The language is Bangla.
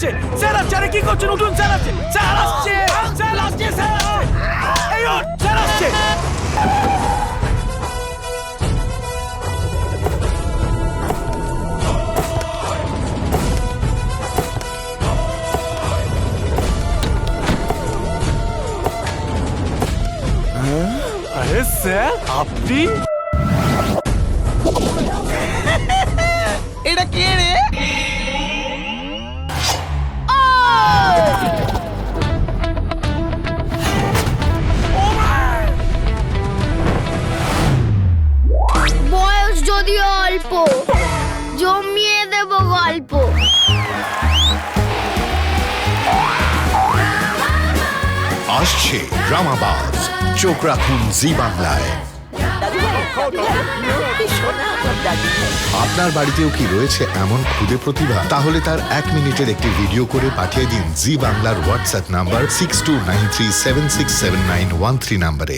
আসছে স্যার আসছে, আরে কি করছেন, উঠুন স্যার আসছে, স্যার আসছে, স্যার আসছে, স্যার আসছে, এই উঠ, স্যার আসছে। আরে স্যার আপনি, এটা কে রে? বয়স যদিও অল্প, জমিয়ে দেব গল্প। আসছে ড্রামাবাজ, চোখ রাখুন জি বাংলায়। আপনার বাড়িতেও কি রয়েছে এমন ক্ষুদে প্রতিভা? তাহলে তার 1 মিনিটের একটি ভিডিও করে পাঠিয়ে দিন জি বাংলার হোয়াটসঅ্যাপ নাম্বার 6293767913 নম্বরে।